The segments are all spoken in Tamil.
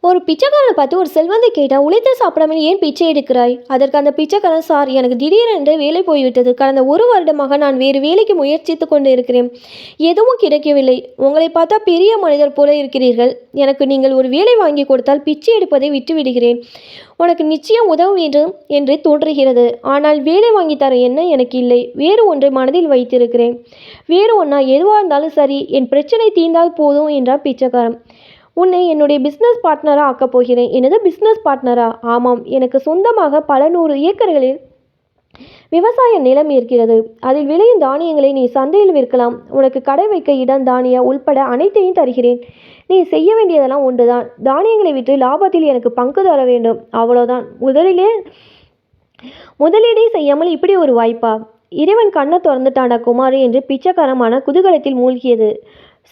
ஒரு பிச்சைக்காரனை பார்த்து ஒரு செல்வந்தை கேட்டால், உழைத்து சாப்பிடாமல் ஏன் பிச்சை எடுக்கிறாய்? அதற்கு அந்த பிச்சைக்காரன், சார், எனக்கு திடீரென்று வேலை போய்விட்டது. கடந்த ஒரு வருடமாக நான் வேறு வேலைக்கு முயற்சித்து கொண்டு இருக்கிறேன். எதுவும் கிடைக்கவில்லை. உங்களை பார்த்தா பெரிய மனிதர் போல இருக்கிறீர்கள். எனக்கு நீங்கள் ஒரு வேலை வாங்கி கொடுத்தால் பிச்சை எடுப்பதை விட்டு விடுகிறேன். உனக்கு நிச்சயம் உதவ வேண்டும் என்று தோன்றுகிறது. ஆனால் வேலை வாங்கி தர என்ன எனக்கு இல்லை. வேறு ஒன்றை மனதில் வைத்திருக்கிறேன். வேறு ஒன்றா எதுவாக இருந்தாலும் சரி, என் பிரச்சனை தீர்ந்தால் போதும் என்றார் பிச்சைக்காரன். உன்னை என்னுடைய பிஸ்னஸ் பார்ட்னராக ஆக்கப் போகிறேன். எனது பிஸ்னஸ் பார்ட்னரா? ஆமாம், எனக்கு சொந்தமாக பல 100 ஏக்கர்களில் விவசாய நிலம் இருக்கிறது. அதில் விளையும் தானியங்களை நீ சந்தையில் விற்கலாம். உனக்கு கடை வைக்க இடம், தானிய உள்பட அனைத்தையும் தருகிறேன். நீ செய்ய வேண்டியதெல்லாம் ஒன்றுதான். தானியங்களை விற்று லாபத்தில் எனக்கு பங்கு தர வேண்டும். அவ்வளோதான். முதலீடே செய்யாமல் இப்படி ஒரு வாய்ப்பா? இறைவன் கண்ணை திறந்துட்டாண்டா குமாரி என்று பிச்சைக்காரமான குதூகலத்தில் மூழ்கியது.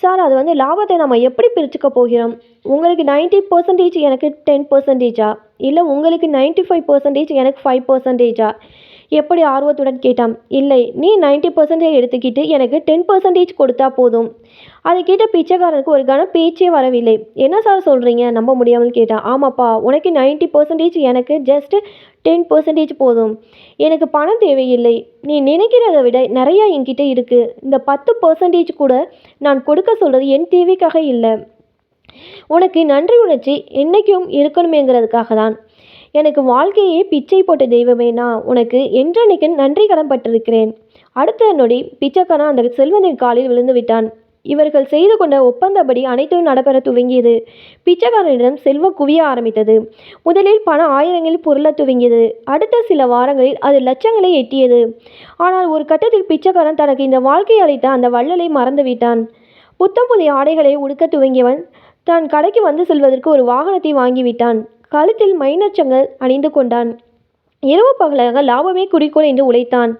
சார், அது லாபத்தை நம்ம எப்படி பிரிச்சுக்க போகிறோம்? உங்களுக்கு 90% எனக்கு 10%, இல்லை உங்களுக்கு 95% எனக்கு 5%? எப்படி ஆர்வத்துடன் கேட்டான். இல்லை, நீ 90% எடுத்துக்கிட்டு எனக்கு 10% கொடுத்தா போதும். அதை கேட்ட பிச்சைக்காரனுக்கு ஒரு கணம் பேச்சே வரவில்லை. என்ன சார் சொல்கிறீங்க? நம்ப முடியாமல் கேட்டான். ஆமாப்பா, உனக்கு 90%, எனக்கு ஜஸ்ட் 10% போதும். எனக்கு பணம் தேவையில்லை. நீ நினைக்கிறத விட நிறையா என்கிட்ட இருக்குது. இந்த 10% கூட நான் கொடுக்க சொல்கிறது என் தேவைக்காக இல்லை. உனக்கு நன்றி உணர்ச்சி என்றைக்கும் இருக்கணுமேங்கிறதுக்காக தான். எனக்கு வாழ்க்கையே பிச்சை போட்ட தெய்வமே, நான் உனக்கு என்றென்னைக்கு நன்றி கடன் பட்டிருக்கிறேன். அடுத்த நொடி பிச்சைக்காரன் அந்த செல்வந்தின் காலில் விழுந்து விட்டான். இவர்கள் செய்து கொண்ட ஒப்பந்தப்படி அனைத்தும் நடைபெற துவங்கியது. பிச்சைக்காரனிடம் செல்வம் குவிய ஆரம்பித்தது. முதலில் பணம் ஆயிரங்களில் புரள துவங்கியது. அடுத்த சில வாரங்களில் அது லட்சங்களை எட்டியது. ஆனால் ஒரு கட்டத்தில் பிச்சைக்காரன் தனக்கு இந்த வாழ்க்கை அளித்த அந்த வள்ளலை மறந்துவிட்டான். புத்தம் புதிய ஆடைகளை உடுக்க துவங்கியவன் தான் கடைக்கு வந்து செல்வதற்கு ஒரு வாகனத்தை வாங்கிவிட்டான். கழுத்தில் மைனச்சங்கள் அணிந்து கொண்டான். இரவு பகலாக லாபமே குறிக்கோள் என்று உழைத்தான்.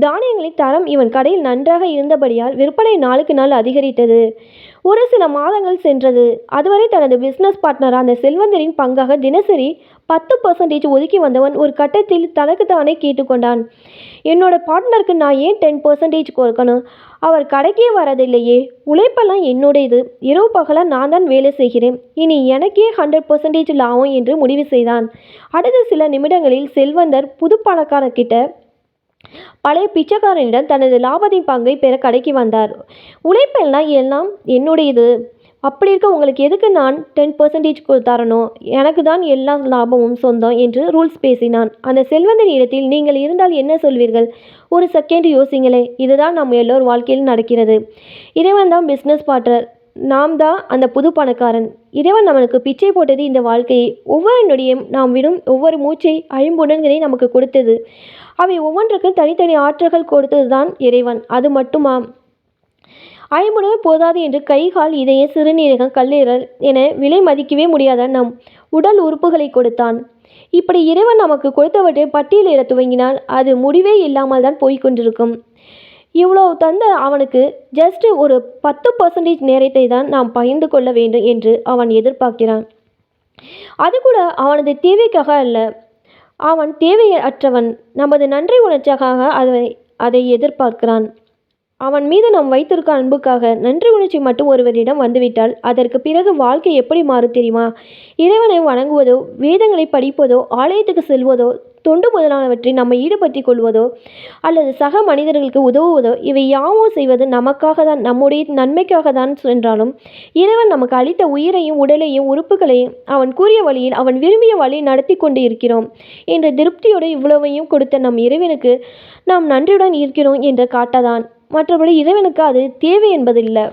தானியங்களின் தரம் இவன் கடையில் நன்றாக இருந்தபடியால் விற்பனை நாளுக்கு நாள் அதிகரித்தது. ஒரு சில மாதங்கள் சென்றது. அதுவரை தனது பிஸ்னஸ் பார்ட்னராக அந்த செல்வந்தரின் பங்காக தினசரி 10% ஒதுக்கி வந்தவன் ஒரு கட்டத்தில் தனக்கு தானே கேட்டுக்கொண்டான். என்னோட பார்ட்னருக்கு நான் ஏன் 10% கொடுக்கணும்? அவர் கடைக்கே வரதில்லையே. உழைப்பெல்லாம் என்னுடையது. இரவு பகலாக நான் தான் வேலை செய்கிறேன். இனி எனக்கே 100% லாபம் என்று முடிவு செய்தான். அடுத்த சில நிமிடங்களில் செல்வந்தர் புது பணக்காரர்கிட்ட பழைய பிச்சைக்காரனிடம் தனது லாபத்தின் பங்கை பெற கடைக்கு வந்தார். உழைப்பெல்லாம் எல்லாம் என்னுடையது. அப்படி இருக்க உங்களுக்கு எதுக்கு நான் 10% தரணும்? எனக்கு தான் எல்லா லாபமும் சொந்தம் என்று ரூல்ஸ் பேசினான். அந்த செல்வந்தன் இடத்தில் நீங்கள் இருந்தால் என்ன சொல்வீர்கள்? ஒரு செகண்ட் யோசிங்களே. இதுதான் நம்ம எல்லோரும் வாழ்க்கையில் நடக்கிறது. இறைவன் தான் பிஸ்னஸ் பார்ட்னர். நாம் தான் அந்த புது பணக்காரன். இறைவன் நமக்கு பிச்சை போட்டது இந்த வாழ்க்கையை. ஒவ்வொரு நொடியும் நாம் விடும் ஒவ்வொரு மூச்சை ஐம்புலன்களை நமக்கு கொடுத்தது. அவை ஒவ்வொன்றுக்கும் தனித்தனி ஆற்றல்கள் கொடுத்தது தான் இறைவன். அது மட்டுமா? ஐம்புலன் போதாது என்று கை, கால், இதயம், சிறுநீரகம், கல்லீரல் என விலை மதிக்கவே முடியாத நம் உடல் உறுப்புகளை கொடுத்தான். இப்படி இறைவன் நமக்கு கொடுத்தவற்றை பட்டியலிட துவங்கினால் அது முடிவே இல்லாமல் தான் போய்கொண்டிருக்கும். இவ்வளோ தந்த அவனுக்கு ஜஸ்ட் ஒரு 10% நேரத்தை தான் நாம் பகிர்ந்து கொள்ள வேண்டும் என்று அவன் எதிர்பார்க்கிறான். அது கூட அவனது தேவைக்காக அல்ல. அவன் தேவையற்றவன். நமது நன்றி உணர்ச்சிக்காக அதை எதிர்பார்க்கிறான். அவன் மீது நாம் வைத்திருக்க அன்புக்காக. நன்றி உணர்ச்சி மட்டும் ஒருவரிடம் வந்துவிட்டால் அதற்கு பிறகு வாழ்க்கை எப்படி மாறும் தெரியுமா? இறைவனை வணங்குவதோ, வேதங்களை படிப்பதோ, ஆலயத்துக்கு செல்வதோ, தொண்டு முதலானவற்றை நம்மை ஈடுபடுத்தி கொள்வதோ அல்லது சக மனிதர்களுக்கு உதவுவதோ, இவை யாவும் செய்வது நமக்காக தான், நம்முடைய நன்மைக்காக தான். என்றாலும் இறைவன் நமக்கு அளித்த உயிரையும் உடலையும் உறுப்புகளையும் அவன் கூறிய வழியில் அவன் விரும்பிய வழி நடத்தி கொண்டு இருக்கிறோம் என்ற திருப்தியோடு இவ்வளவையும் கொடுத்த நம் இறைவனுக்கு நாம் நன்றியுடன் இருக்கிறோம் என்று காட்டதான். மற்றபடி இறைவனுக்கு அது தேவை என்பதில்லை.